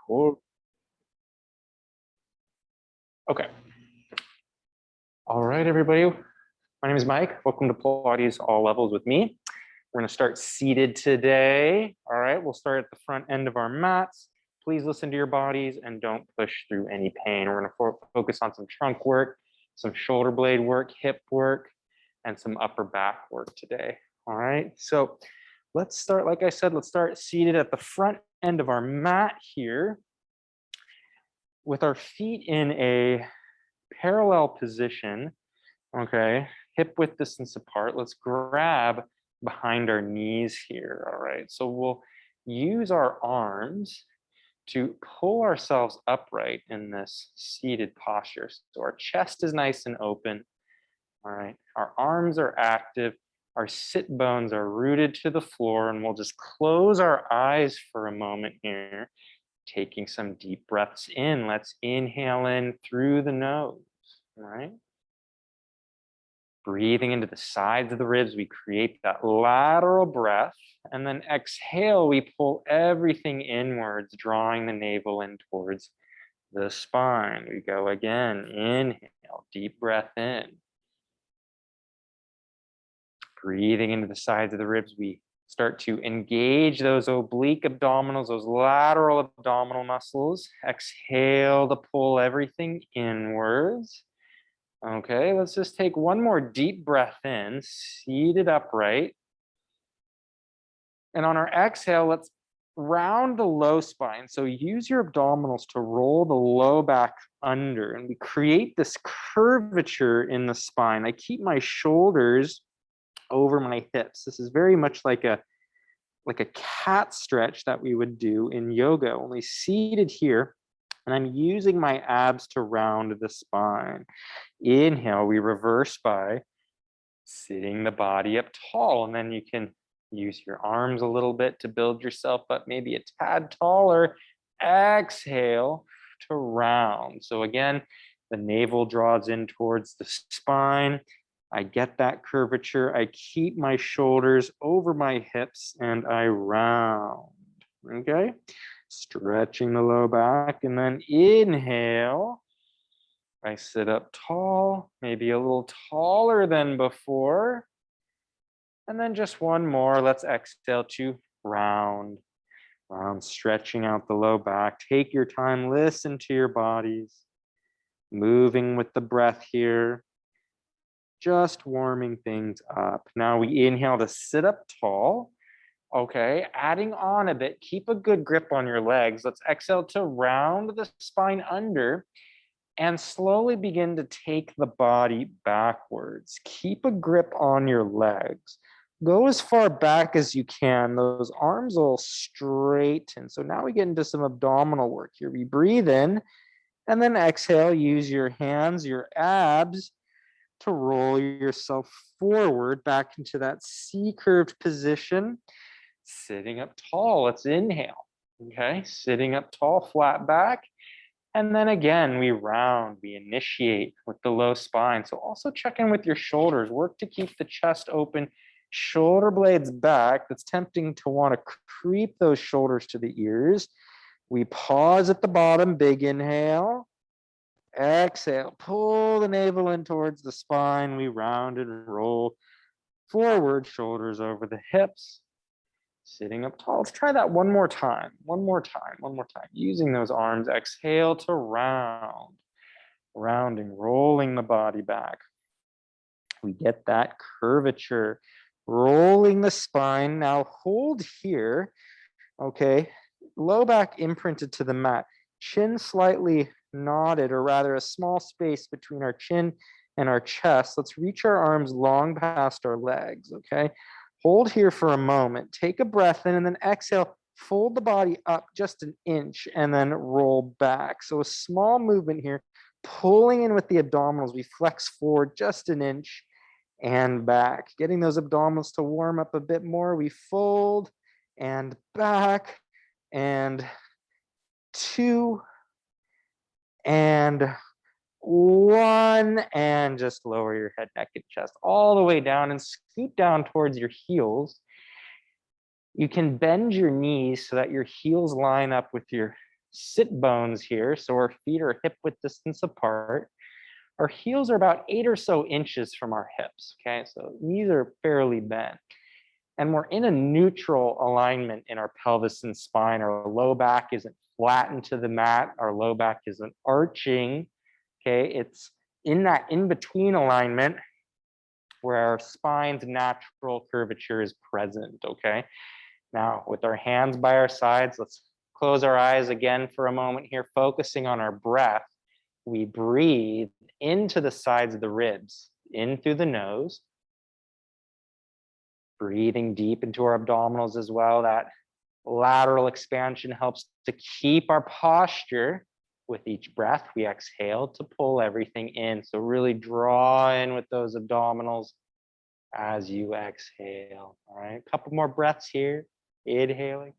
Cool. Okay. All right, everybody. My name is Mike. Welcome to Pilates All Levels with me. We're going to start seated today. All right, we'll start at the front end of our mats. Please listen to your bodies and don't push through any pain. We're going to focus on some trunk work, some shoulder blade work, hip work, and some upper back work today. All right, so let's start, like I said, let's start seated at the front end of our mat here with our feet in a parallel position. Okay, hip width distance apart. Let's grab behind our knees here. All right, so we'll use our arms to pull ourselves upright in this seated posture. So our chest is nice and open. All right, our arms are active. Our sit bones are rooted to the floor, and we'll just close our eyes for a moment here, taking some deep breaths in. Let's inhale in through the nose. All right. Breathing into the sides of the ribs, we create that lateral breath. And then exhale, we pull everything inwards, drawing the navel in towards the spine. We go again. Inhale, deep breath in. Breathing into the sides of the ribs, we start to engage those oblique abdominals, those lateral abdominal muscles. Exhale to pull everything inwards. Okay, let's just take one more deep breath in, seated upright. And on our exhale, let's round the low spine. So use your abdominals to roll the low back under, and we create this curvature in the spine. I keep my shoulders over my hips. This is very much like a cat stretch that we would do in yoga, only seated here. And I'm using my abs to round the spine. Inhale, we reverse by sitting the body up tall. And then you can use your arms a little bit to build yourself up, maybe a tad taller. Exhale to round. So again, the navel draws in towards the spine. I get that curvature. I keep my shoulders over my hips and I round. Okay. Stretching the low back, and then inhale. I sit up tall, maybe a little taller than before. And then just one more. Let's exhale to round. Round, stretching out the low back. Take your time, listen to your bodies. Moving with the breath here. Just warming things up. Now we inhale to sit up tall. Okay, adding on a bit, keep a good grip on your legs. Let's exhale to round the spine under and slowly begin to take the body backwards. Keep a grip on your legs. Go as far back as you can. Those arms will straighten. So now we get into some abdominal work here. We breathe in and then exhale. Use your hands, your abs to roll yourself forward back into that C-curved position. Sitting up tall, let's inhale. Okay, sitting up tall, flat back. And then again, we round, we initiate with the low spine. So also check in with your shoulders. Work to keep the chest open, shoulder blades back. That's tempting to want to creep those shoulders to the ears. We pause at the bottom, big inhale. Exhale, pull the navel in towards the spine. We round and roll forward, shoulders over the hips. Sitting up tall. Let's try that one more time. One more time. Using those arms. Exhale to round. Rounding, rolling the body back. We get that curvature. Rolling the spine. Now hold here. Okay. Low back imprinted to the mat. Chin slightly nodded, or rather a small space between our chin and our chest. Let's reach our arms long past our legs. Okay. Hold here for a moment, take a breath in, and then exhale, fold the body up just an inch and then roll back. So a small movement here, pulling in with the abdominals. We flex forward just an inch and back. Getting those abdominals to warm up a bit more. We fold and back, and 2 and 1, and just lower your head, neck, and chest all the way down and scoot down towards your heels. You can bend your knees so that your heels line up with your sit bones here. So our feet are hip width distance apart. Our heels are about 8 or so inches from our hips, okay? So knees are fairly bent. And we're in a neutral alignment in our pelvis and spine. Our low back isn't flattened to the mat. Our low back isn't arching, okay? It's in that in-between alignment where our spine's natural curvature is present, okay? Now, with our hands by our sides, let's close our eyes again for a moment here, focusing on our breath. We breathe into the sides of the ribs, in through the nose, breathing deep into our abdominals as well. That lateral expansion helps to keep our posture. With each breath, we exhale to pull everything in. So really draw in with those abdominals as you exhale. All right, a couple more breaths here. Inhaling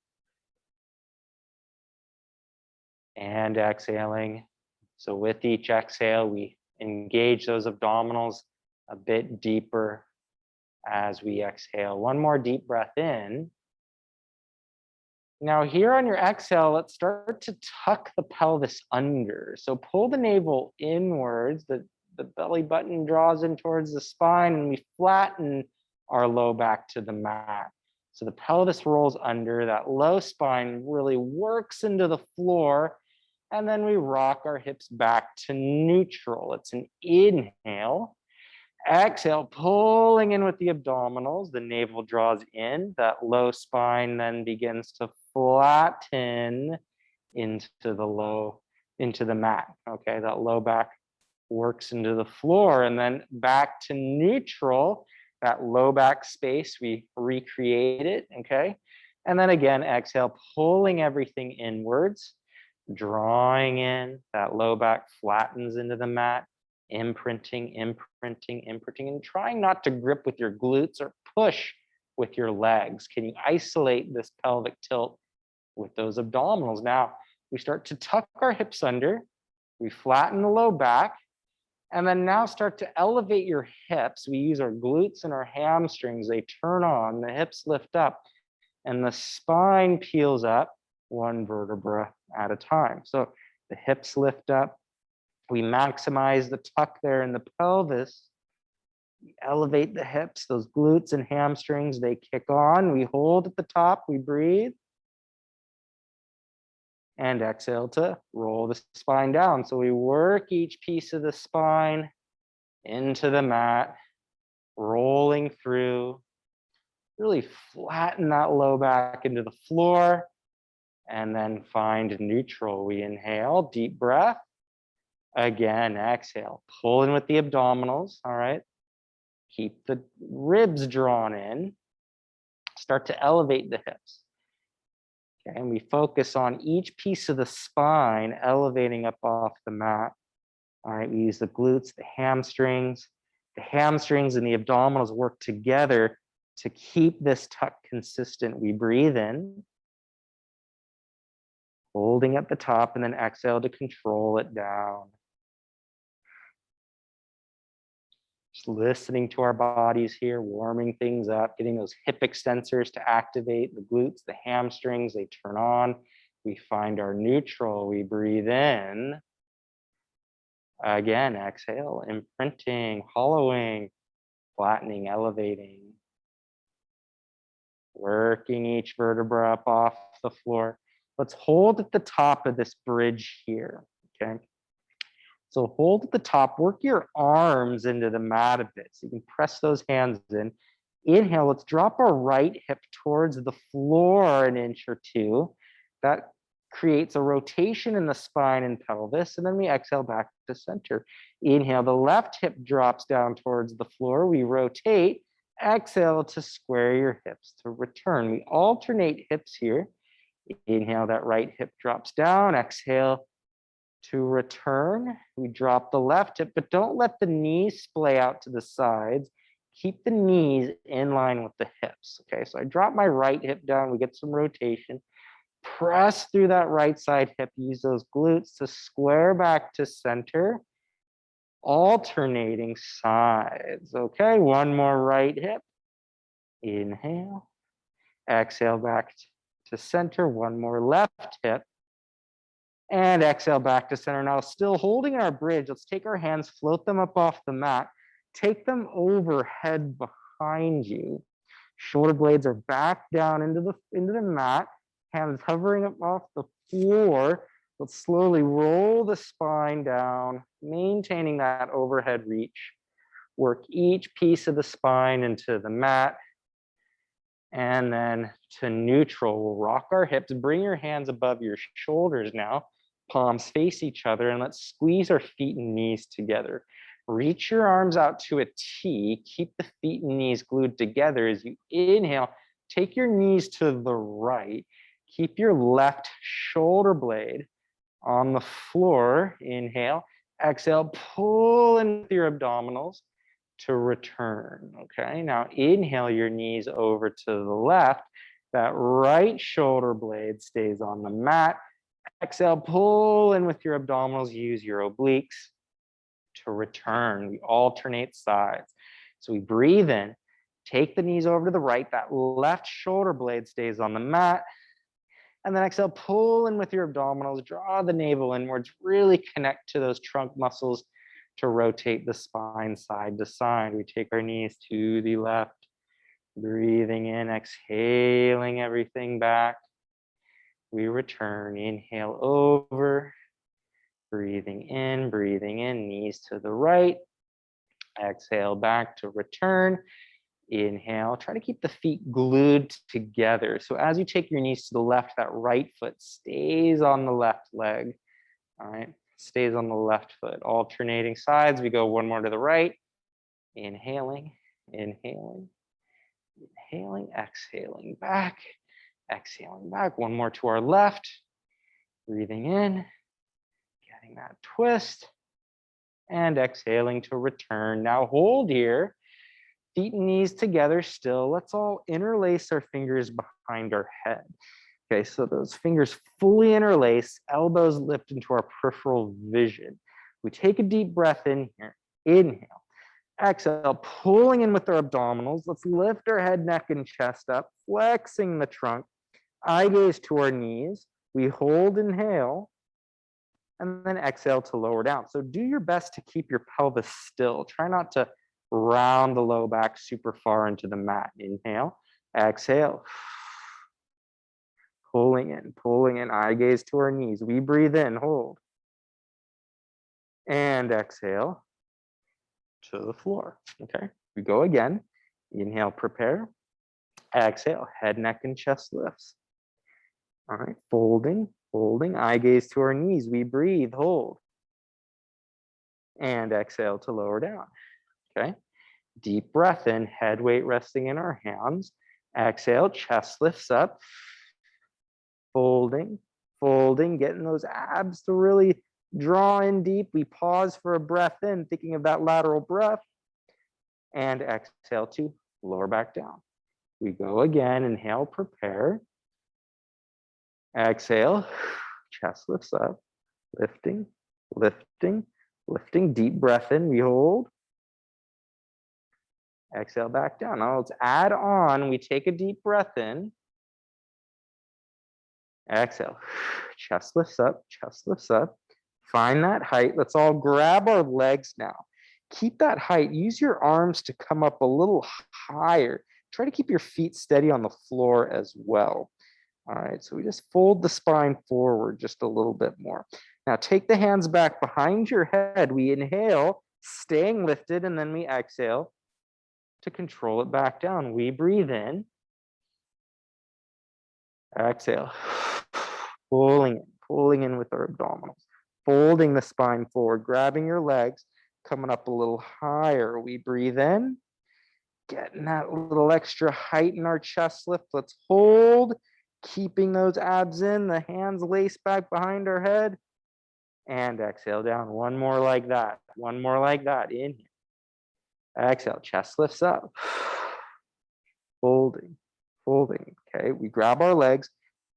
and exhaling. So with each exhale, we engage those abdominals a bit deeper as we exhale. One more deep breath in. Now here on your exhale, let's start to tuck the pelvis under. So pull the navel inwards, the belly button draws in towards the spine, and we flatten our low back to the mat. So the pelvis rolls under, that low spine really works into the floor, and then we rock our hips back to neutral. It's an inhale. Exhale, pulling in with the abdominals, the navel draws in, that low spine then begins to flatten into the mat. Okay, that low back works into the floor, and then back to neutral, that low back space, we recreate it, okay? And then again, exhale, pulling everything inwards, drawing in, that low back flattens into the mat, imprinting, and trying not to grip with your glutes or push with your legs. Can you isolate this pelvic tilt with those abdominals? Now, we start to tuck our hips under, we flatten the low back, and then now start to elevate your hips. We use our glutes and our hamstrings. They turn on, the hips lift up, and the spine peels up one vertebra at a time. So the hips lift up, we maximize the tuck there in the pelvis, we elevate the hips, those glutes and hamstrings, they kick on, we hold at the top, we breathe, and exhale to roll the spine down. So we work each piece of the spine into the mat, rolling through, really flatten that low back into the floor, and then find neutral. We inhale, deep breath. Again, exhale, pull in with the abdominals, all right? Keep the ribs drawn in. Start to elevate the hips. Okay, and we focus on each piece of the spine elevating up off the mat. All right, we use the glutes, the hamstrings. The hamstrings and the abdominals work together to keep this tuck consistent. We breathe in, holding at the top, and then exhale to control it down. Just listening to our bodies here, warming things up, getting those hip extensors to activate, the glutes, the hamstrings, they turn on. We find our neutral, we breathe in. Again, exhale, imprinting, hollowing, flattening, elevating. Working each vertebra up off the floor. Let's hold at the top of this bridge here, okay? So hold at the top, work your arms into the mat a bit. So you can press those hands in. Inhale, let's drop our right hip towards the floor an inch or two. That creates a rotation in the spine and pelvis, and then we exhale back to center. Inhale, the left hip drops down towards the floor. We rotate, exhale to square your hips to return. We alternate hips here. Inhale, that right hip drops down, exhale to return. We drop the left hip, but don't let the knees splay out to the sides. Keep the knees in line with the hips, okay? So I drop my right hip down, we get some rotation. Press through that right side hip, use those glutes to square back to center. Alternating sides, okay? One more right hip. Inhale, exhale back to center. One more left hip. And exhale back to center. Now, still holding our bridge, let's take our hands, float them up off the mat, take them overhead behind you. Shoulder blades are back down into the mat, hands hovering up off the floor. Let's slowly roll the spine down, maintaining that overhead reach. Work each piece of the spine into the mat. And then to neutral, we'll rock our hips. Bring your hands above your shoulders now. Palms face each other, and let's squeeze our feet and knees together. Reach your arms out to a T. Keep the feet and knees glued together as you inhale. Take your knees to the right. Keep your left shoulder blade on the floor. Inhale. Exhale, pull in with your abdominals to return. Okay, now inhale your knees over to the left. That right shoulder blade stays on the mat. Exhale, pull in with your abdominals, use your obliques to return. We alternate sides. So we breathe in, take the knees over to the right, that left shoulder blade stays on the mat. And then exhale, pull in with your abdominals, draw the navel inwards, really connect to those trunk muscles to rotate the spine side to side. We take our knees to the left, breathing in, exhaling everything back. We return, inhale over, breathing in, knees to the right. Exhale back to return. Inhale, try to keep the feet glued together. So as you take your knees to the left, that right foot stays on the left leg. All right, stays on the left foot. Alternating sides, we go one more to the right. Inhaling, inhaling, inhaling, exhaling back. Exhaling back, one more to our left. Breathing in, getting that twist, and exhaling to return. Now hold here, feet and knees together still. Let's all interlace our fingers behind our head. Okay, so those fingers fully interlace, elbows lift into our peripheral vision. We take a deep breath in here, inhale. Exhale, pulling in with our abdominals. Let's lift our head, neck, and chest up, flexing the trunk. Eye gaze to our knees. We hold, inhale, and then exhale to lower down. So do your best to keep your pelvis still. Try not to round the low back super far into the mat. Inhale, exhale. Pulling in, eye gaze to our knees. We breathe in, hold. And exhale to the floor, okay? We go again. Inhale, prepare. Exhale, head, neck, and chest lifts. All right, folding, eye gaze to our knees. We breathe, hold. And exhale to lower down, okay? Deep breath in, head weight resting in our hands. Exhale, chest lifts up. Folding, getting those abs to really draw in deep. We pause for a breath in, thinking of that lateral breath. And exhale to lower back down. We go again, inhale, prepare. Exhale, chest lifts up, lifting, deep breath in, we hold. Exhale back down. Now let's add on, we take a deep breath in. Exhale, chest lifts up. Find that height. Let's all grab our legs now. Keep that height. Use your arms to come up a little higher. Try to keep your feet steady on the floor as well. All right, so we just fold the spine forward just a little bit more. Now take the hands back behind your head. We inhale, staying lifted, and then we exhale to control it back down. We breathe in. Exhale. Pulling in with our abdominals. Folding the spine forward, grabbing your legs, coming up a little higher. We breathe in. Getting that little extra height in our chest lift. Let's hold. Keeping those abs in, the hands laced back behind our head. And exhale down. One more like that. Inhale. Exhale, chest lifts up. Folding. Okay, we grab our legs,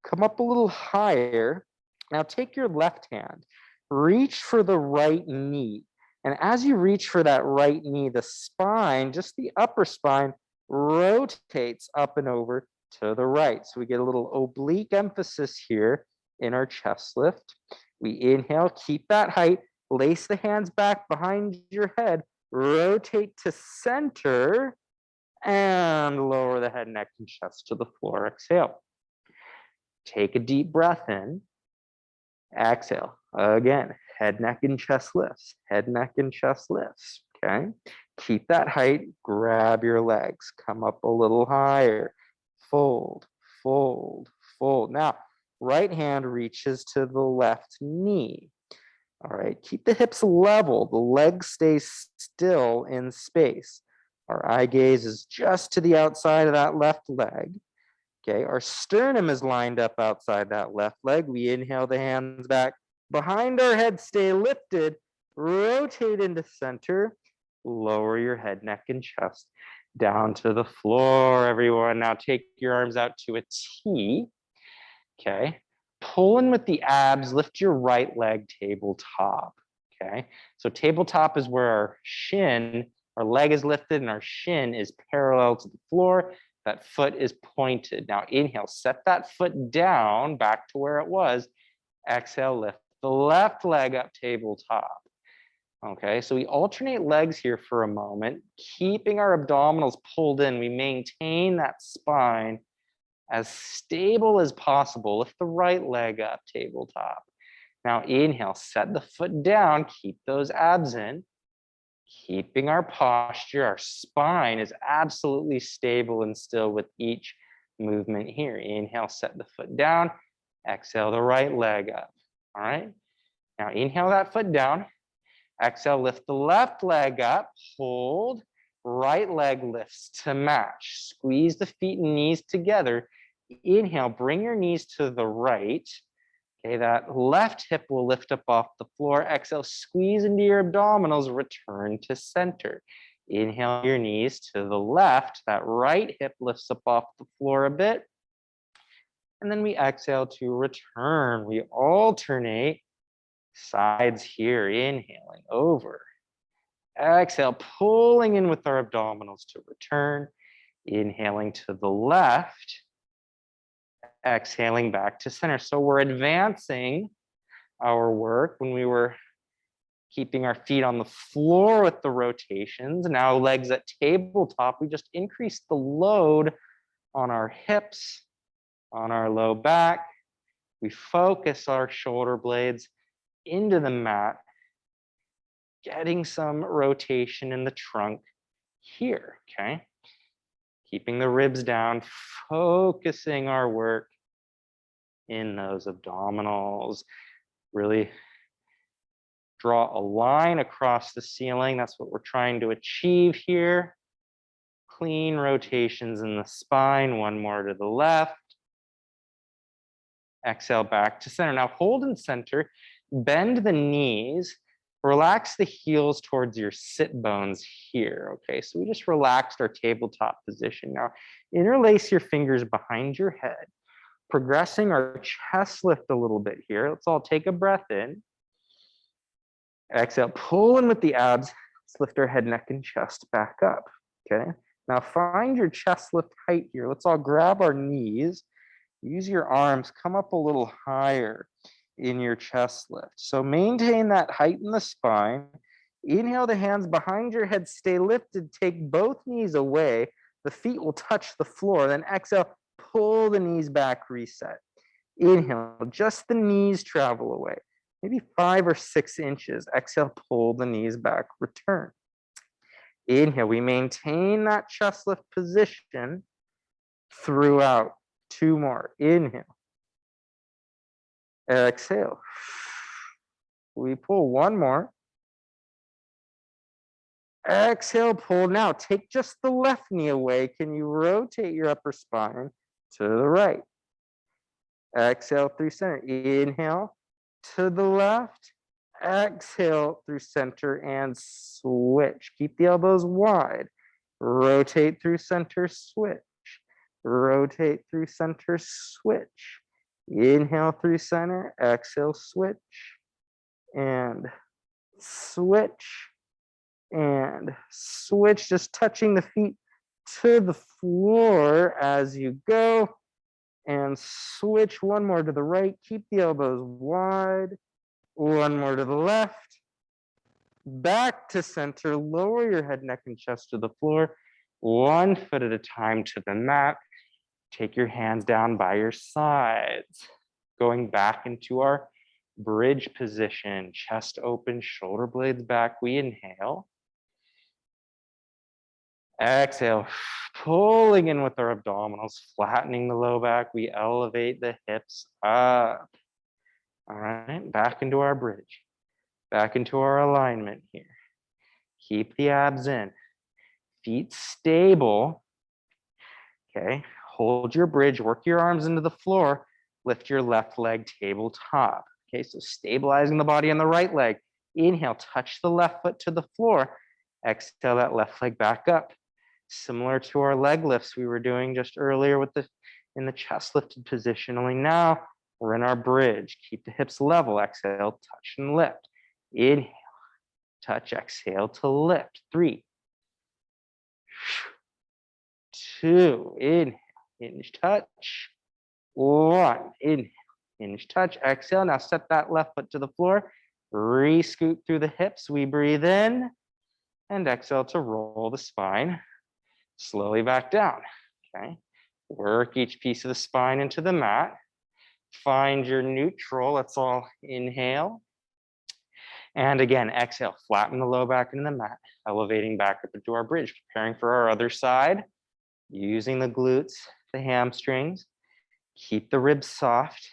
come up a little higher. Now take your left hand, reach for the right knee. And as you reach for that right knee, the spine, just the upper spine, rotates up and over to the right. So we get a little oblique emphasis here in our chest lift. We inhale, keep that height, lace the hands back behind your head, rotate to center, and lower the head, neck, and chest to the floor. Exhale. Take a deep breath in. Exhale. Again, head, neck, and chest lifts. Head, neck, and chest lifts. Okay. Keep that height. Grab your legs. Come up a little higher. Fold, fold, fold. Now, right hand reaches to the left knee. All right. Keep the hips level. The legs stay still in space. Our eye gaze is just to the outside of that left leg. Okay, our sternum is lined up outside that left leg. We inhale the hands back behind our head, stay lifted, rotate into center, lower your head, neck, and chest down to the floor, everyone. Now take your arms out to a T. Okay, pull in with the abs, lift your right leg tabletop. Okay, so tabletop is where our leg is lifted and our shin is parallel to the floor. That foot is pointed. Now inhale, set that foot down back to where it was. Exhale, lift the left leg up tabletop. Okay, so we alternate legs here for a moment, keeping our abdominals pulled in. We maintain that spine as stable as possible. Lift the right leg up tabletop. Now inhale, set the foot down, keep those abs in. Keeping our posture, our spine is absolutely stable and still with each movement here. Inhale, set the foot down. Exhale, the right leg up. All right. Now inhale that foot down. Exhale, lift the left leg up. Hold. Right leg lifts to match. Squeeze the feet and knees together. Inhale, bring your knees to the right. Okay, that left hip will lift up off the floor. Exhale, squeeze into your abdominals, return to center. Inhale your knees to the left. That right hip lifts up off the floor a bit. And then we exhale to return. We alternate sides here, inhaling over. Exhale, pulling in with our abdominals to return. Inhaling to the left. Exhaling back to center. So we're advancing our work when we were keeping our feet on the floor with the rotations. Now legs at tabletop, we just increase the load on our hips, on our low back. We focus our shoulder blades into the mat, getting some rotation in the trunk here, okay? Keeping the ribs down, focusing our work in those abdominals. Really draw a line across the ceiling. That's what we're trying to achieve here. Clean rotations in the spine. One more to the left. Exhale back to center. Now hold in center. Bend the knees. Relax the heels towards your sit bones here. Okay, so we just relaxed our tabletop position. Now interlace your fingers behind your head. Progressing our chest lift a little bit here. Let's all take a breath in. Exhale, pull in with the abs. Let's lift our head, neck, and chest back up. Okay. Now find your chest lift height here. Let's all grab our knees. Use your arms. Come up a little higher in your chest lift. So maintain that height in the spine. Inhale the hands behind your head. Stay lifted. Take both knees away. The feet will touch the floor. Then exhale. Pull the knees back, reset. Inhale, just the knees travel away, maybe 5 or 6 inches. Exhale, pull the knees back, return. Inhale, we maintain that chest lift position throughout. 2 more. Inhale. Exhale. We pull 1 more. Exhale, pull. Now take just the left knee away. Can you rotate your upper spine to the right? Exhale through center. Inhale to the left. Exhale through center and switch. Keep the elbows wide. Rotate through center, switch. Rotate through center, switch. Inhale through center. Exhale, switch. And switch. And switch. Just touching the feet to the floor as you go. And switch 1 more to the right. Keep the elbows wide. One more to the left. Back to center. Lower your head, neck, and chest to the floor. 1 foot at a time to the mat. Take your hands down by your sides. Going back into our bridge position. Chest open, shoulder blades back. We inhale. Exhale, pulling in with our abdominals, flattening the low back. We elevate the hips up. All right, back into our bridge. Back into our alignment here. Keep the abs in. Feet stable. Okay, hold your bridge, work your arms into the floor. Lift your left leg tabletop. Okay, so stabilizing the body on the right leg. Inhale, touch the left foot to the floor. Exhale that left leg back up. Similar to our leg lifts we were doing just earlier with in the chest lifted position, only now we're in our bridge. Keep the hips level. Exhale, touch and lift. Inhale, touch, exhale to lift. 3, 2, inhale, hinge, touch. 1, inhale, hinge, touch, exhale. Now set that left foot to the floor. Re-scoot through the hips. We breathe in and exhale to roll the spine. Slowly back down, okay? Work each piece of the spine into the mat. Find your neutral. Let's all inhale. And again, exhale, flatten the low back into the mat, elevating back up into our bridge, preparing for our other side, using the glutes, the hamstrings. Keep the ribs soft,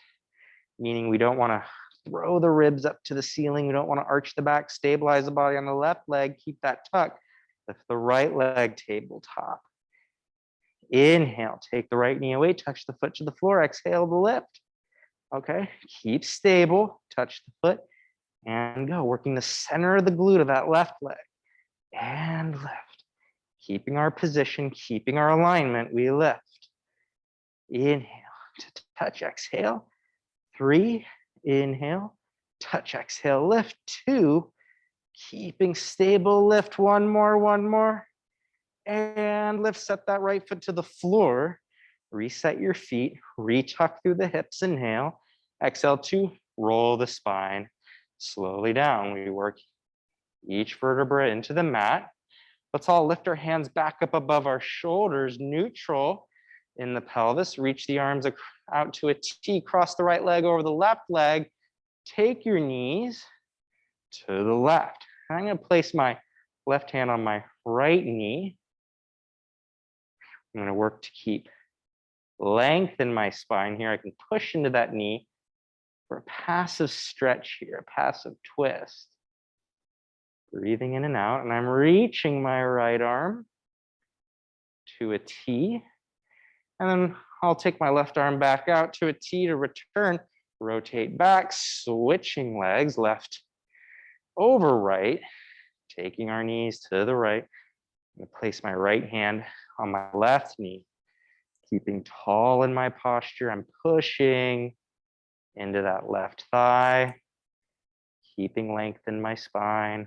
meaning we don't want to throw the ribs up to the ceiling. We don't want to arch the back, stabilize the body on the left leg, keep that tuck. Lift the right leg tabletop. Inhale, take the right knee away, touch the foot to the floor, exhale to lift. Okay, keep stable, touch the foot, and go. Working the center of the glute of that left leg. And lift. Keeping our position, keeping our alignment, we lift. Inhale to touch, exhale. 3, inhale, touch, exhale, lift. 2, keeping stable, lift. 1 more. And lift, set that right foot to the floor. Reset your feet, retuck through the hips, inhale. Exhale to roll the spine slowly down. We work each vertebra into the mat. Let's all lift our hands back up above our shoulders, neutral in the pelvis. Reach the arms out to a T, cross the right leg over the left leg. Take your knees to the left. I'm going to place my left hand on my right knee. I'm going to work to keep length in my spine here. I can push into that knee for a passive stretch here, a passive twist. Breathing in and out, and I'm reaching my right arm to a T. And then I'll take my left arm back out to a T to return, rotate back, switching legs, left over right, taking our knees to the right. I'm going to place my right hand on my left knee, keeping tall in my posture. I'm pushing into that left thigh, keeping length in my spine,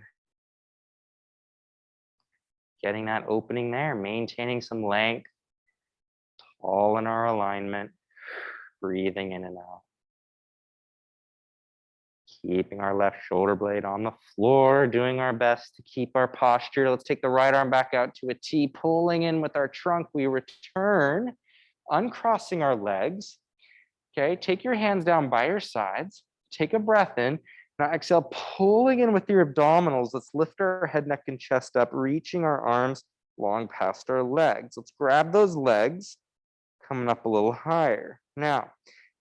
getting that opening there, maintaining some length, tall in our alignment, breathing in and out. Keeping our left shoulder blade on the floor, doing our best to keep our posture. Let's take the right arm back out to a T, pulling in with our trunk. We return, uncrossing our legs. Okay, take your hands down by your sides. Take a breath in. Now exhale, pulling in with your abdominals. Let's lift our head, neck, and chest up, reaching our arms long past our legs. Let's grab those legs, coming up a little higher. Now,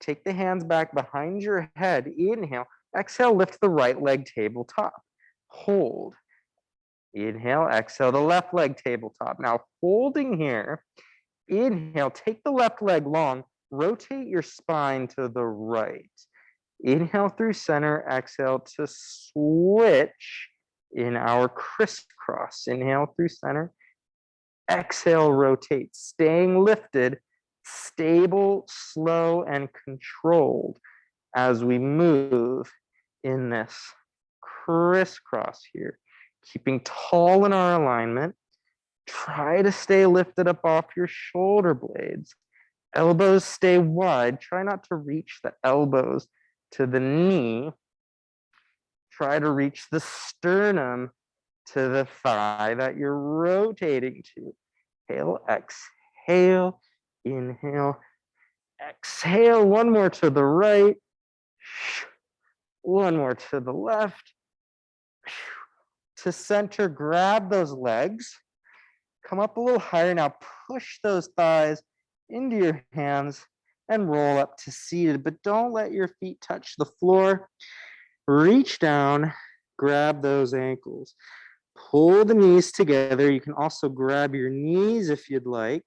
take the hands back behind your head. Inhale. Exhale, lift the right leg tabletop. Hold. Inhale, exhale, the left leg tabletop. Now, holding here. Inhale, take the left leg long. Rotate your spine to the right. Inhale through center, exhale to switch in our crisscross. Inhale through center, exhale, rotate, staying lifted, stable, slow, and controlled as we move in this crisscross here. Keeping tall in our alignment. Try to stay lifted up off your shoulder blades. Elbows stay wide. Try not to reach the elbows to the knee. Try to reach the sternum to the thigh that you're rotating to. Inhale, exhale, inhale, exhale. One more to the right. One more to the left. To center, grab those legs. Come up a little higher. Now push those thighs into your hands and roll up to seated, but don't let your feet touch the floor. Reach down, grab those ankles. Pull the knees together. You can also grab your knees if you'd like.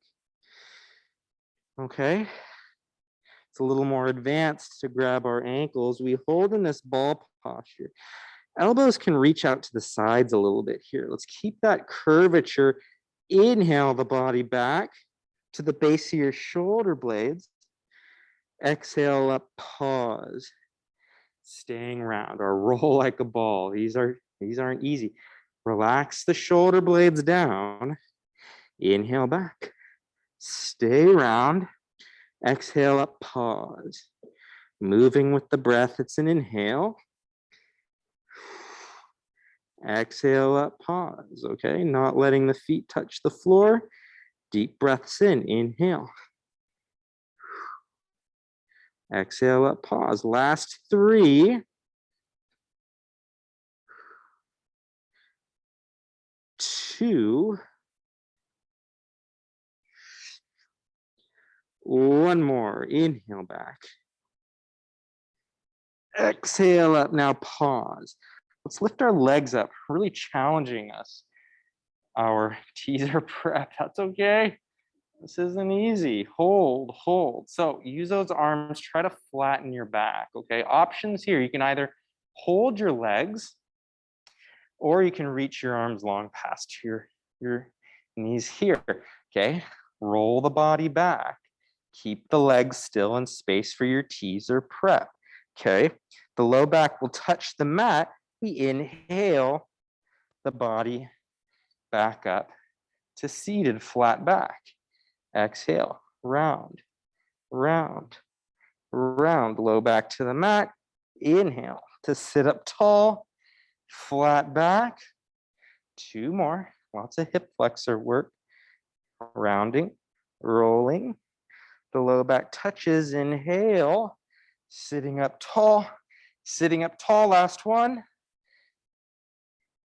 Okay. It's a little more advanced to grab our ankles. We hold in this ball posture. Elbows can reach out to the sides a little bit here. Let's keep that curvature. Inhale the body back to the base of your shoulder blades. Exhale up, pause. Staying round or roll like a ball. These aren't easy. Relax the shoulder blades down. Inhale back. Stay round. Exhale up, pause. Moving with the breath, it's an inhale. Exhale up, pause, okay? Not letting the feet touch the floor. Deep breaths in, inhale. Exhale up, pause. Last 3. 2. 1 more, inhale back. Exhale up, now pause. Let's lift our legs up, really challenging us. Our teaser prep, that's okay. This isn't easy. Hold, hold. So use those arms, try to flatten your back, okay? Options here, you can either hold your legs or you can reach your arms long past your knees here, okay? Roll the body back. Keep the legs still in space for your teaser prep, okay? The low back will touch the mat. We inhale the body back up to seated flat back. Exhale, round, round, round, low back to the mat. Inhale to sit up tall, flat back. 2 more, lots of hip flexor work. Rounding, rolling. The low back touches, inhale, sitting up tall, last one.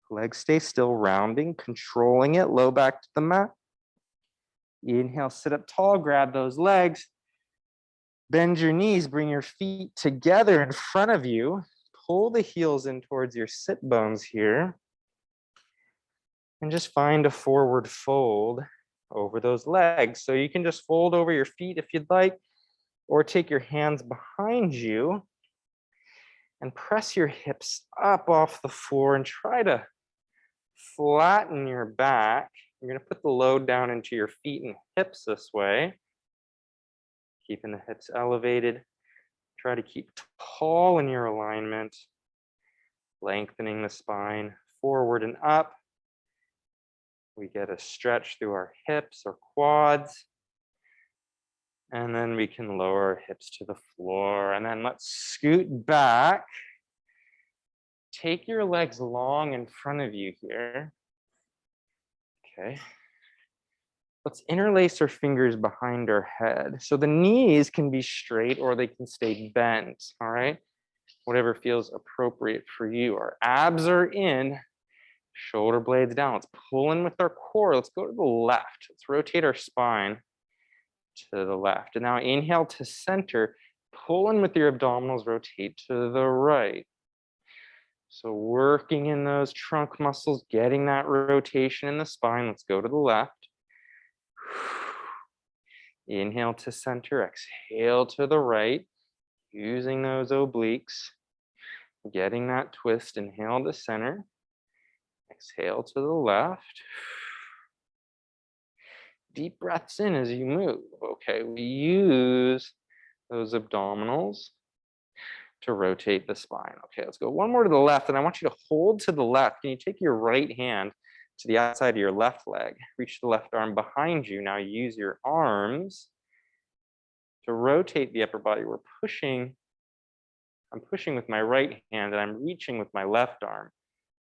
Legs stay still, rounding, controlling it, low back to the mat. Inhale, sit up tall, grab those legs. Bend your knees, bring your feet together in front of you. Pull the heels in towards your sit bones here. And just find a forward fold over those legs. So you can just fold over your feet if you'd like, or take your hands behind you and press your hips up off the floor and try to flatten your back. You're going to put the load down into your feet and hips this way. Keeping the hips elevated. Try to keep tall in your alignment. Lengthening the spine forward and up. We get a stretch through our hips or quads. And then we can lower our hips to the floor. And then let's scoot back. Take your legs long in front of you here. Okay. Let's interlace our fingers behind our head. So the knees can be straight or they can stay bent, all right? Whatever feels appropriate for you. Our abs are in, shoulder blades down. Let's pull in with our core. Let's go to the left. Let's rotate our spine to the left. And now inhale to center. Pull in with your abdominals, rotate to the right. So working in those trunk muscles, getting that rotation in the spine. Let's go to the left. Inhale to center, exhale to the right, using those obliques, getting that twist. Inhale to center, exhale to the left. Deep breaths in as you move. Okay, we use those abdominals to rotate the spine. Okay, let's go one more to the left, and I want you to hold to the left. Can you take your right hand to the outside of your left leg? Reach the left arm behind you. Now use your arms to rotate the upper body. We're pushing I'm pushing with my right hand and I'm reaching with my left arm,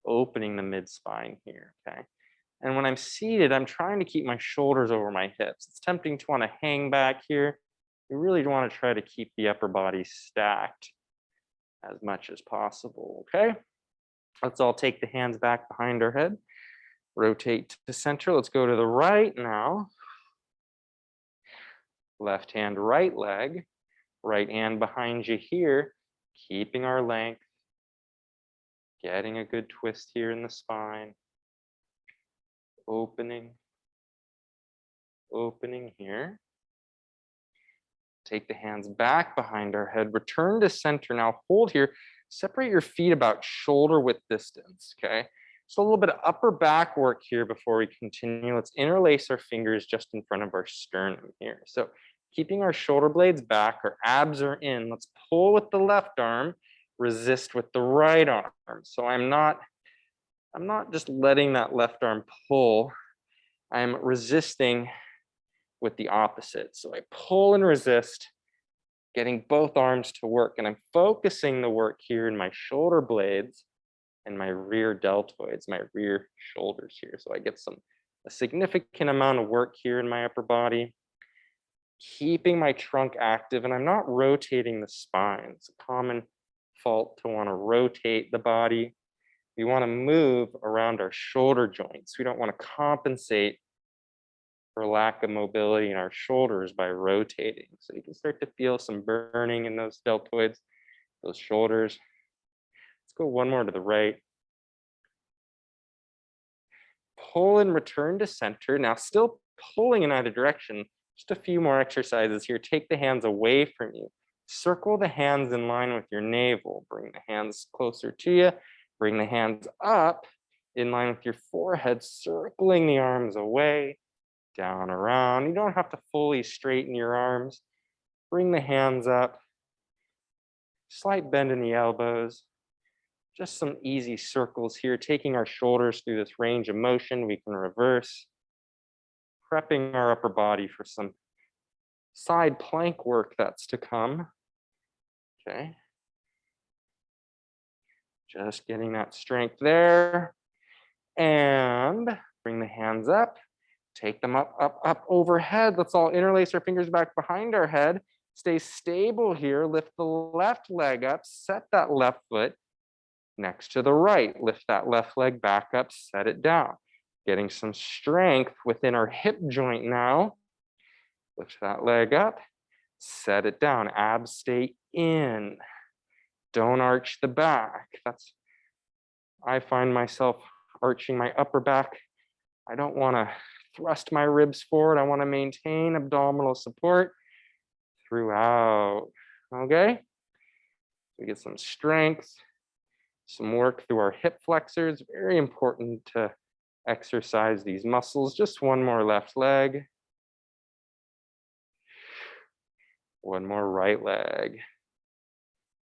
opening the mid spine here, okay? And when I'm seated, I'm trying to keep my shoulders over my hips. It's tempting to want to hang back here. You really want to try to keep the upper body stacked as much as possible, okay? Let's all take the hands back behind our head. Rotate to center. Let's go to the right now. Left hand, right leg. Right hand behind you here. Keeping our length. Getting a good twist here in the spine. Opening. Opening here. Take the hands back behind our head. Return to center. Now hold here. Separate your feet about shoulder width distance, okay? So a little bit of upper back work here before we continue. Let's interlace our fingers just in front of our sternum here. So keeping our shoulder blades back, our abs are in. Let's pull with the left arm, resist with the right arm. So I'm not just letting that left arm pull. I'm resisting with the opposite. So I pull and resist, getting both arms to work. And I'm focusing the work here in my shoulder blades and my rear deltoids, my rear shoulders here. So I get a significant amount of work here in my upper body, keeping my trunk active, and I'm not rotating the spine. It's a common fault to want to rotate the body. We want to move around our shoulder joints. We don't want to compensate for lack of mobility in our shoulders by rotating. So you can start to feel some burning in those deltoids, those shoulders. Let's go one more to the right. Pull and return to center. Now still pulling in either direction. Just a few more exercises here. Take the hands away from you. Circle the hands in line with your navel. Bring the hands closer to you. Bring the hands up in line with your forehead, circling the arms away, down, around. You don't have to fully straighten your arms. Bring the hands up. Slight bend in the elbows. Just some easy circles here, taking our shoulders through this range of motion. We can reverse, prepping our upper body for some side plank work that's to come. Okay. Just getting that strength there. And bring the hands up. Take them up, up, up overhead. Let's all interlace our fingers back behind our head. Stay stable here. Lift the left leg up. Set that left foot next to the right. Lift that left leg back up. Set it down. Getting some strength within our hip joint now. Lift that leg up. Set it down. Abs stay in. Don't arch the back. I find myself arching my upper back. I don't want to thrust my ribs forward. I want to maintain abdominal support throughout. Okay? We get some strength, some work through our hip flexors. Very important to exercise these muscles. Just one more left leg. One more right leg.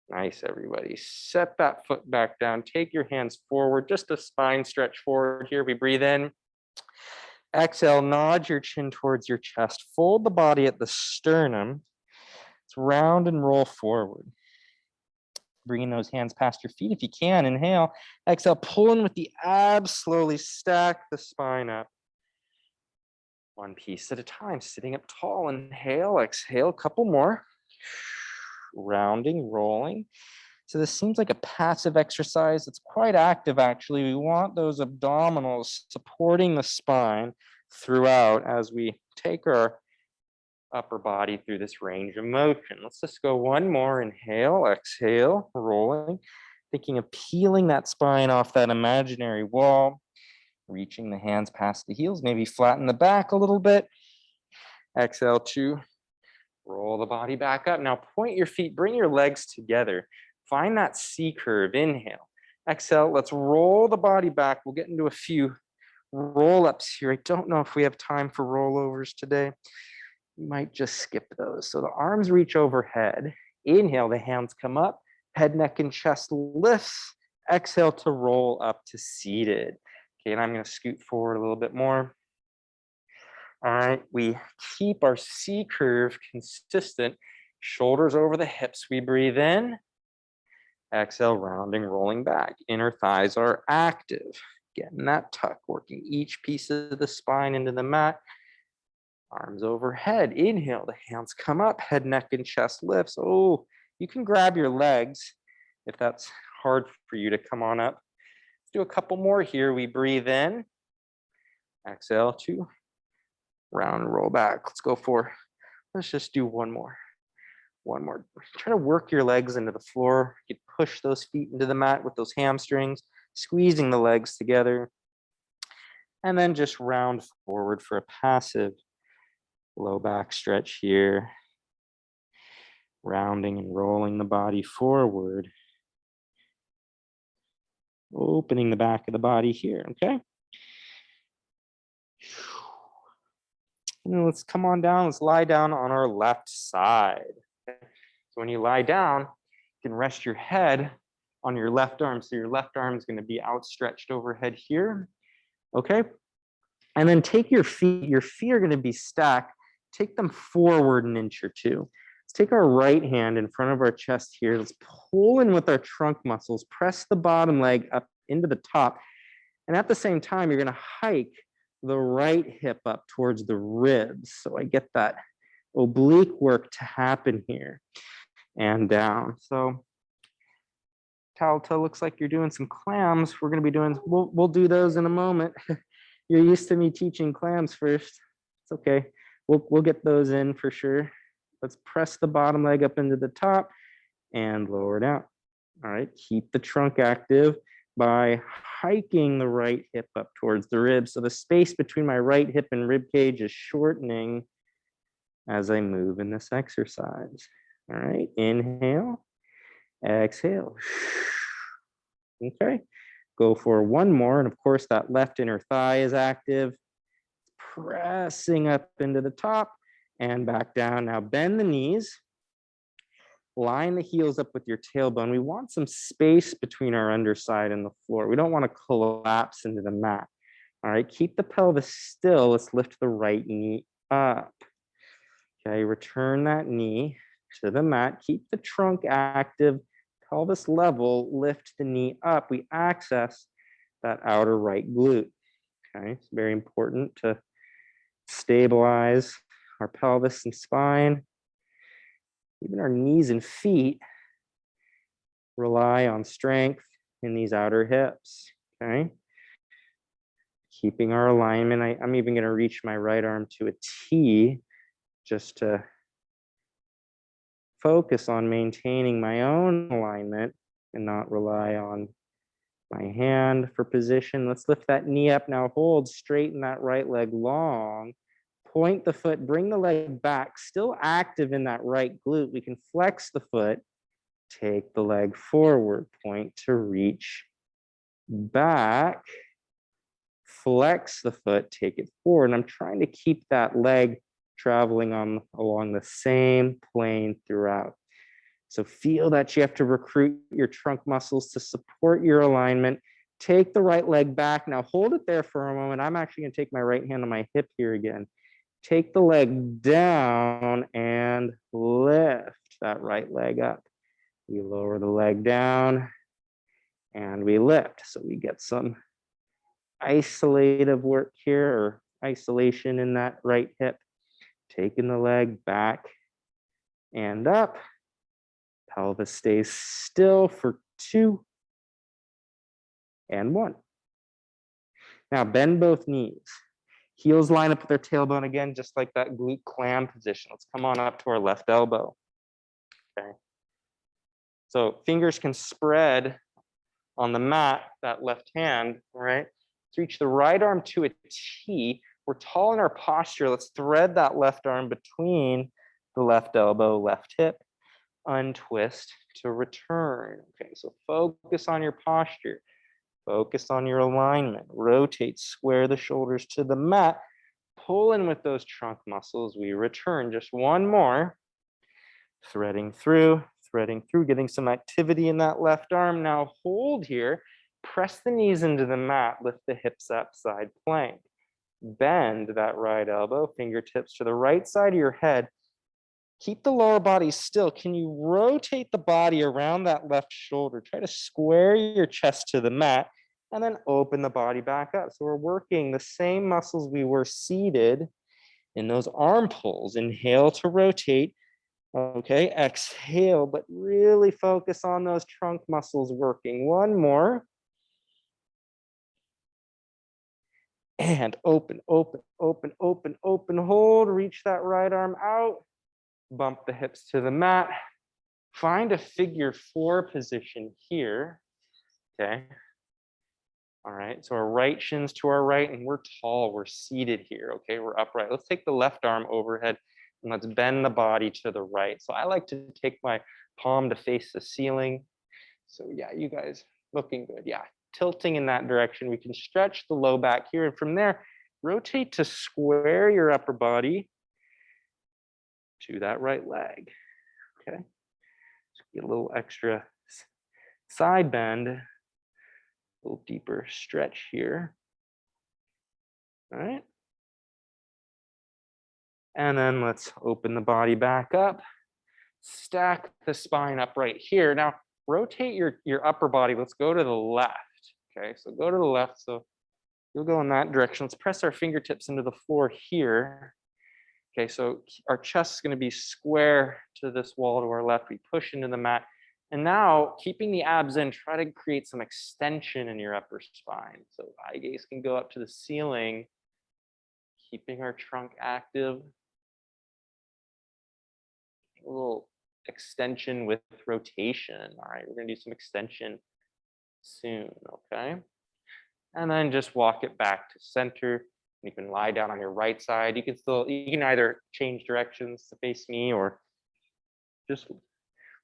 Nice, everybody. Set that foot back down. Take your hands forward. Just a spine stretch forward here. We breathe in. Exhale, nod your chin towards your chest. Fold the body at the sternum. Let's round and roll forward. Bringing those hands past your feet if you can. Inhale. Exhale, pull in with the abs. Slowly stack the spine up. One piece at a time. Sitting up tall. Inhale, exhale. A couple more. Rounding, rolling. So this seems like a passive exercise. It's quite active, actually. We want those abdominals supporting the spine throughout as we take our upper body through this range of motion. Let's just go one more. Inhale, exhale, rolling. Thinking of peeling that spine off that imaginary wall. Reaching the hands past the heels. Maybe flatten the back a little bit. Exhale to roll the body back up. Now point your feet, bring your legs together. Find that C curve. Inhale. Exhale. Let's roll the body back. We'll get into a few roll-ups here. I don't know if we have time for rollovers today. You might just skip those. So the arms reach overhead. Inhale, the hands come up. Head, neck, and chest lifts. Exhale to roll up to seated. Okay, and I'm going to scoot forward a little bit more. All right, we keep our C curve consistent. Shoulders over the hips. We breathe in. Exhale, rounding, rolling back. Inner thighs are active. Getting that tuck, working each piece of the spine into the mat. Arms overhead. Inhale, the hands come up, head, neck, and chest lifts. Oh, you can grab your legs if that's hard for you to come on up. Let's do a couple more here. We breathe in. Exhale to round and roll back. Let's just do one more. One more. Try to work your legs into the floor. You push those feet into the mat with those hamstrings, squeezing the legs together. And then just round forward for a passive low back stretch here. Rounding and rolling the body forward. Opening the back of the body here, okay? And let's come on down. Let's lie down on our left side. Okay? So when you lie down, you can rest your head on your left arm. So your left arm is going to be outstretched overhead here. Okay? And then take your feet. Your feet are going to be stacked. Take them forward an inch or two. Let's take our right hand in front of our chest here. Let's pull in with our trunk muscles. Press the bottom leg up into the top. And at the same time, you're going to hike the right hip up towards the ribs. So I get that oblique work to happen here and down. So Talta, looks like you're doing some clams. We're going to be doing, we'll do those in a moment. You're used to me teaching clams first. It's okay. We'll get those in for sure. Let's press the bottom leg up into the top and lower down. All right, keep the trunk active by hiking the right hip up towards the ribs. So the space between my right hip and rib cage is shortening as I move in this exercise. All right, inhale, exhale. Okay, go for one more. And of course, that left inner thigh is active. Pressing up into the top and back down. Now bend the knees. Line the heels up with your tailbone. We want some space between our underside and the floor. We don't want to collapse into the mat. All right, keep the pelvis still. Let's lift the right knee up. Okay, return that knee to the mat. Keep the trunk active, pelvis level, lift the knee up. We access that outer right glute. Okay, it's very important to stabilize our pelvis and spine. Even our knees and feet rely on strength in these outer hips, okay? Keeping our alignment. I'm even gonna reach my right arm to a T just to focus on maintaining my own alignment and not rely on my hand for position. Let's lift that knee up now. Hold, straighten that right leg long. Point the foot, bring the leg back, still active in that right glute. We can flex the foot, take the leg forward, point to reach back, flex the foot, take it forward. And I'm trying to keep that leg traveling along the same plane throughout. So feel that you have to recruit your trunk muscles to support your alignment. Take the right leg back. Now hold it there for a moment. I'm actually going to take my right hand on my hip here again. Take the leg down and lift that right leg up. We lower the leg down and we lift. So we get some isolative work here, or isolation in that right hip. Taking the leg back and up. Pelvis stays still for 2 and 1. Now bend both knees. Heels line up with their tailbone again, just like that glute clam position. Let's come on up to our left elbow. Okay. So fingers can spread on the mat, that left hand, all right? Let's reach the right arm to a T. We're tall in our posture. Let's thread that left arm between the left elbow, left hip, untwist to return. Okay, so focus on your posture. Focus on your alignment. Rotate, square the shoulders to the mat. Pull in with those trunk muscles. We return. Just one more. Threading through, getting some activity in that left arm. Now hold here. Press the knees into the mat. Lift the hips up, side plank. Bend that right elbow, fingertips to the right side of your head. Keep the lower body still. Can you rotate the body around that left shoulder? Try to square your chest to the mat and then open the body back up. So we're working the same muscles we were seated in those arm pulls. Inhale to rotate. Okay, exhale, but really focus on those trunk muscles working. One more. And open, open, open, open, open, hold. Reach that right arm out. Bump the hips to the mat. Find a figure 4 position here. Okay. All right. So our right shin's to our right and we're tall. We're seated here. Okay. We're upright. Let's take the left arm overhead and let's bend the body to the right. So I like to take my palm to face the ceiling. So yeah, you guys looking good. Yeah. Tilting in that direction. We can stretch the low back here. And from there, rotate to square your upper body to that right leg. Okay. Just get a little extra side bend, a little deeper stretch here. All right. And then let's open the body back up. Stack the spine up right here. Now, rotate your upper body. Let's go to the left. Okay, so go to the left. So you'll go in that direction. Let's press our fingertips into the floor here. Okay, so our chest is going to be square to this wall to our left. We push into the mat. And now, keeping the abs in, try to create some extension in your upper spine. So eye gaze can go up to the ceiling, keeping our trunk active. A little extension with rotation. All right, we're going to do some extension soon, okay? And then just walk it back to center. You can lie down on your right side. You can either change directions to face me or just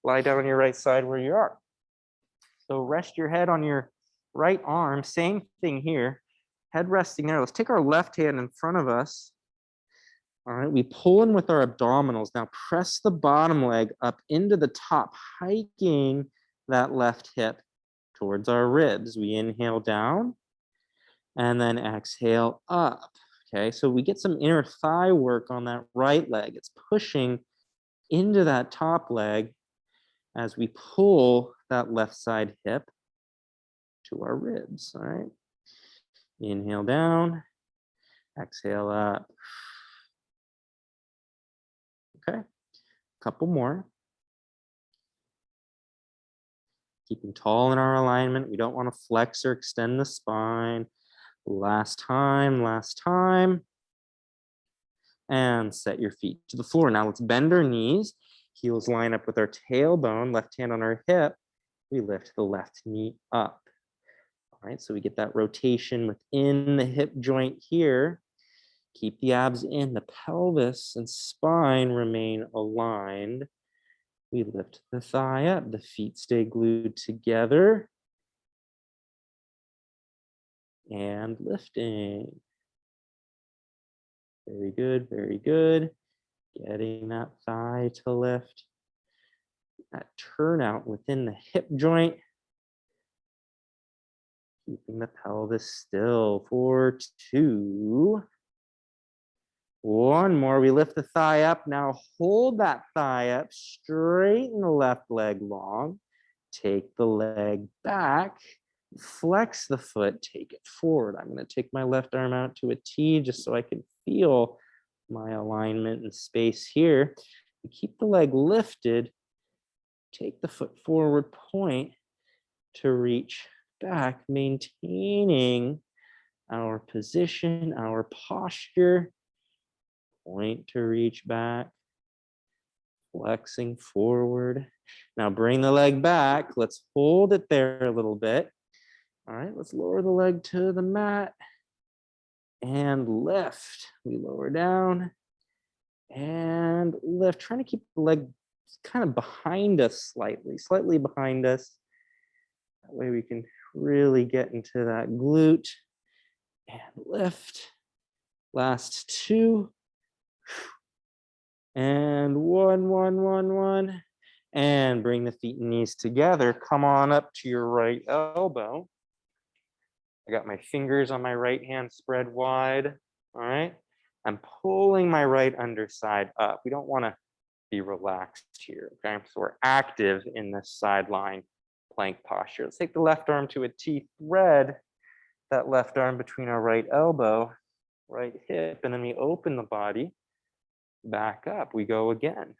lie down on your right side where you are. So rest your head on your right arm. Same thing here. Head resting there. Let's take our left hand in front of us. All right, we pull in with our abdominals. Now press the bottom leg up into the top, hiking that left hip towards our ribs. We inhale down and then exhale up. Okay, so we get some inner thigh work on that right leg. It's pushing into that top leg as we pull that left side hip to our ribs. All right, inhale down, exhale up. Okay, couple more. Keeping tall in our alignment. We don't want to flex or extend the spine. Last time, last time. And set your feet to the floor. Now let's bend our knees. Heels line up with our tailbone, left hand on our hip. We lift the left knee up. All right, so we get that rotation within the hip joint here. Keep the abs in, the pelvis and spine remain aligned. We lift the thigh up, the feet stay glued together. And lifting. Very good, very good. Getting that thigh to lift. That turnout within the hip joint. Keeping the pelvis still for 2. One more, we lift the thigh up. Now hold that thigh up, straighten the left leg long. Take the leg back, flex the foot, take it forward. I'm gonna take my left arm out to a T just so I can feel my alignment and space here. Keep the leg lifted, take the foot forward, point to reach back, maintaining our position, our posture. Point to reach back, flexing forward. Now bring the leg back. Let's hold it there a little bit. All right, let's lower the leg to the mat and lift. We lower down and lift, trying to keep the leg kind of behind us slightly behind us. That way we can really get into that glute and lift. Last 2. And 1. And bring the feet and knees together. Come on up to your right elbow. I got my fingers on my right hand spread wide. All right. I'm pulling my right underside up. We don't want to be relaxed here, okay? So we're active in this sideline plank posture. Let's take the left arm to a T, thread that left arm between our right elbow, right hip, and then we open the body back up. We go again.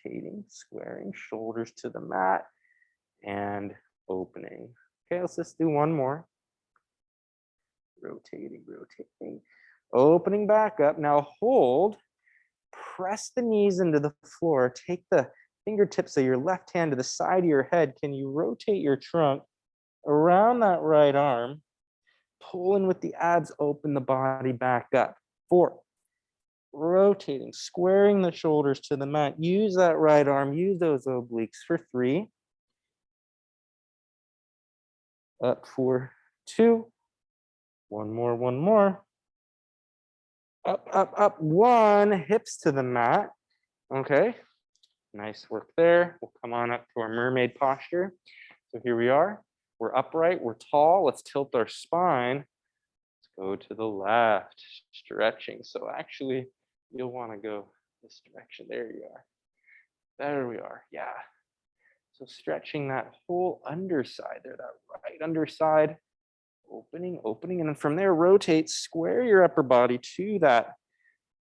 Rotating, squaring, shoulders to the mat, and opening. Okay, let's just do one more. Rotating, rotating, opening back up. Now hold, press the knees into the floor. Take the fingertips of your left hand to the side of your head. Can you rotate your trunk around that right arm? Pull in with the abs, open the body back up. 4, rotating, squaring the shoulders to the mat. Use that right arm, use those obliques for 3. Up for 2. One more. Up, 1. Hips to the mat. Okay, nice work there. We'll come on up to our mermaid posture. So here we are. We're upright, we're tall. Let's tilt our spine. Let's go to the left, stretching. So actually, you'll want to go this direction. There you are. There we are. Yeah. So stretching that whole underside there, that right underside. Opening, and then from there, rotate, square your upper body to that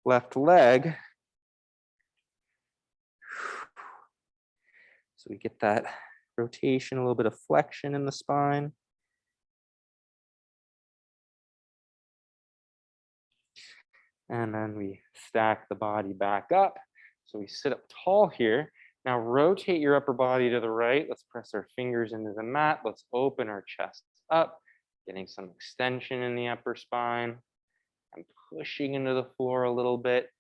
left leg. So we get that rotation, a little bit of flexion in the spine. And then we stack the body back up. So we sit up tall here. Now rotate your upper body to the right. Let's press our fingers into the mat. Let's open our chest up, getting some extension in the upper spine. I'm pushing into the floor a little bit,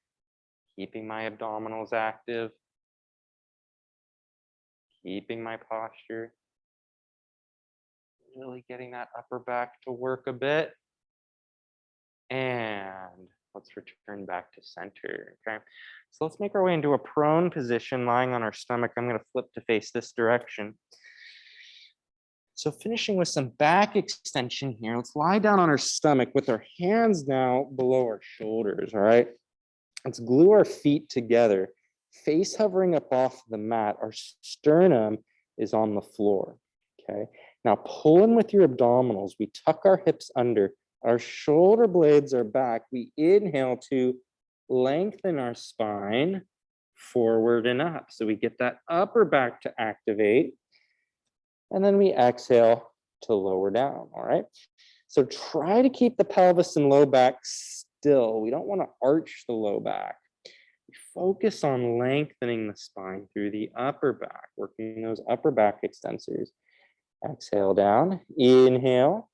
keeping my abdominals active, keeping my posture, really getting that upper back to work a bit. And let's return back to center, okay? So let's make our way into a prone position, lying on our stomach. I'm gonna flip to face this direction. So finishing with some back extension here, let's lie down on our stomach with our hands now below our shoulders, all right? Let's glue our feet together, face hovering up off the mat. Our sternum is on the floor, okay? Now pull in with your abdominals. We tuck our hips under. Our shoulder blades are back. We inhale to lengthen our spine forward and up. So we get that upper back to activate. And then we exhale to lower down, all right? So try to keep the pelvis and low back still. We don't want to arch the low back. We focus on lengthening the spine through the upper back, working those upper back extensors. Exhale down, inhale,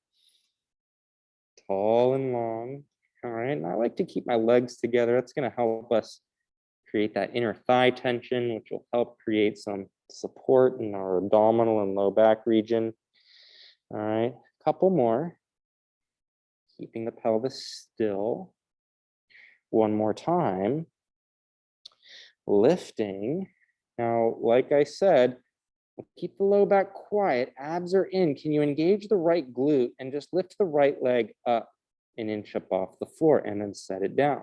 tall and long, all right? And I like to keep my legs together. That's gonna help us create that inner thigh tension, which will help create some support in our abdominal and low back region. All right, a couple more. Keeping the pelvis still. One more time. Lifting. Now, like I said, keep the low back quiet. Abs are in. Can you engage the right glute and just lift the right leg up an inch up off the floor and then set it down?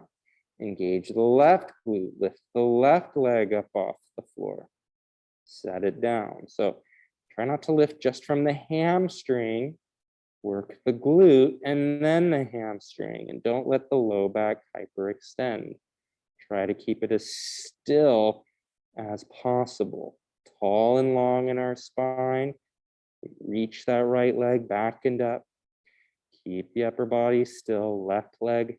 Engage the left glute. Lift the left leg up off the floor. Set it down. So try not to lift just from the hamstring. Work the glute and then the hamstring, and don't let the low back hyperextend. Try to keep it as still as possible. Tall and long in our spine. Reach that right leg back and up. Keep the upper body still. Left leg,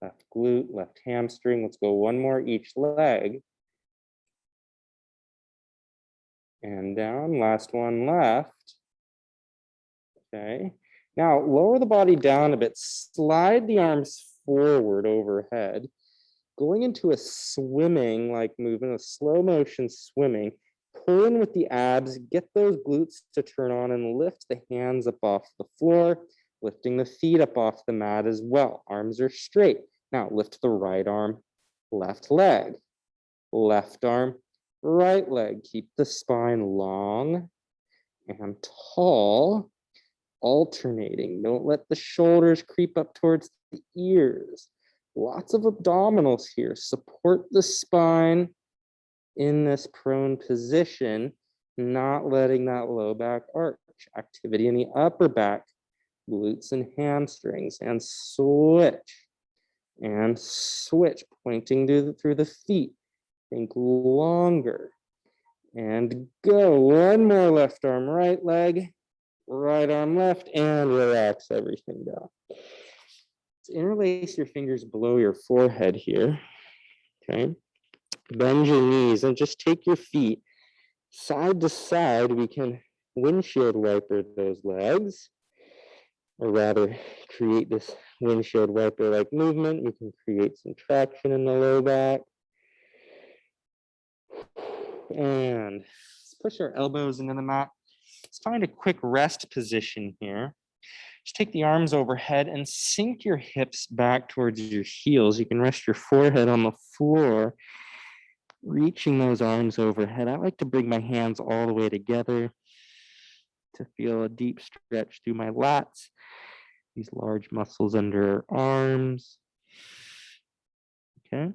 left glute, left hamstring. Let's go one more each leg. And down, last one left. Okay. Now lower the body down a bit, slide the arms forward overhead, going into a swimming like movement, a slow motion swimming. Pull in with the abs, get those glutes to turn on and lift the hands up off the floor, lifting the feet up off the mat as well. Arms are straight. Now lift the right arm, left leg, left arm, right leg. Keep the spine long and tall. Alternating. Don't let the shoulders creep up towards the ears. Lots of abdominals here. Support the spine in this prone position, not letting that low back arch. Activity in the upper back, glutes and hamstrings, and switch. And switch, pointing through the feet. Think longer. And go. One more left arm, right leg, right arm left, and relax everything down. So interlace your fingers below your forehead here. Okay. Bend your knees and just take your feet side to side. We can windshield wiper those legs, or rather create this windshield wiper like movement. We can create some traction in the low back. And let's push our elbows into the mat. Let's find a quick rest position here. Just take the arms overhead and sink your hips back towards your heels. You can rest your forehead on the floor, reaching those arms overhead. I like to bring my hands all the way together to feel a deep stretch through my lats, these large muscles under our arms. Okay.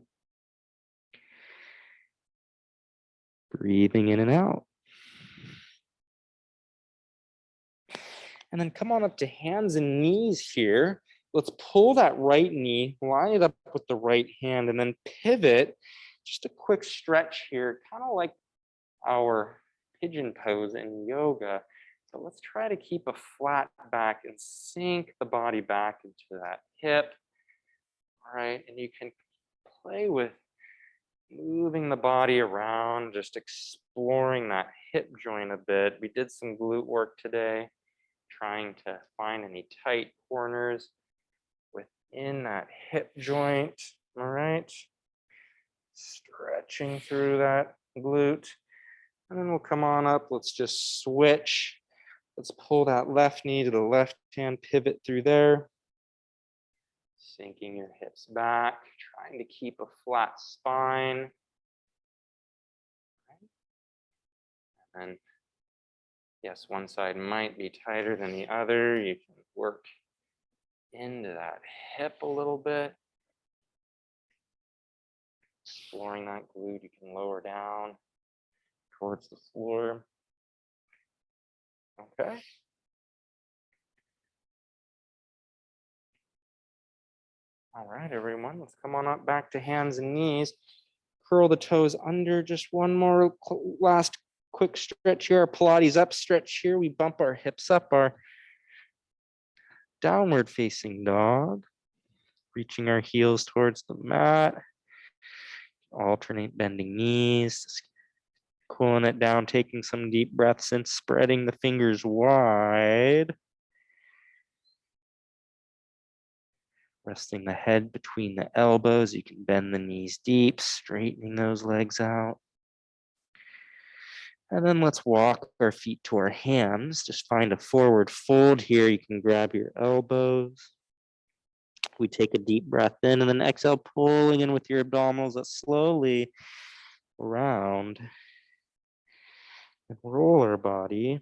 Breathing in and out. And then come on up to hands and knees here. Let's pull that right knee, line it up with the right hand, and then pivot. Just a quick stretch here, kind of like our pigeon pose in yoga. So let's try to keep a flat back and sink the body back into that hip. All right, and you can play with moving the body around, just exploring that hip joint a bit. We did some glute work today, trying to find any tight corners within that hip joint. All right, stretching through that glute. And then we'll come on up. Let's just switch. Let's pull that left knee to the left hand, pivot through there. Sinking your hips back, trying to keep a flat spine. And yes, one side might be tighter than the other. You can work into that hip a little bit. Exploring that glute, you can lower down towards the floor. Okay. All right, everyone, let's come on up back to hands and knees. Curl the toes under. Just one more last quick stretch here. Our Pilates up stretch here. We bump our hips up, our downward facing dog. Reaching our heels towards the mat. Alternate bending knees. Cooling it down, taking some deep breaths and spreading the fingers wide. Resting the head between the elbows. You can bend the knees deep, straightening those legs out. And then let's walk our feet to our hands. Just find a forward fold here. You can grab your elbows. We take a deep breath in and then exhale, pulling in with your abdominals that slowly round and roll our body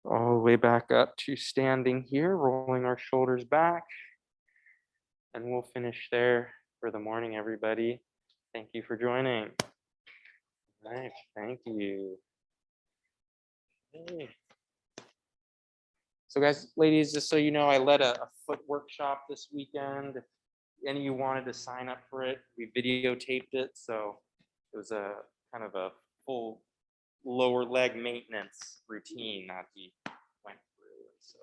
all the way back up to standing here, rolling our shoulders back. And we'll finish there for the morning, everybody. Thank you for joining. All right, thank you. Hey. So guys, ladies, just so you know, I led a foot workshop this weekend. If any of you wanted to sign up for it, we videotaped it. So it was a kind of a full lower leg maintenance routine that we went through. So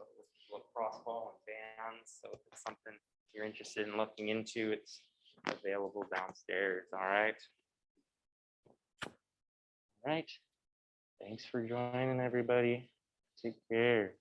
lacrosse ball and bands. So if it's something you're interested in looking into, it's available downstairs. All right. All right. Thanks for joining, everybody. Take care.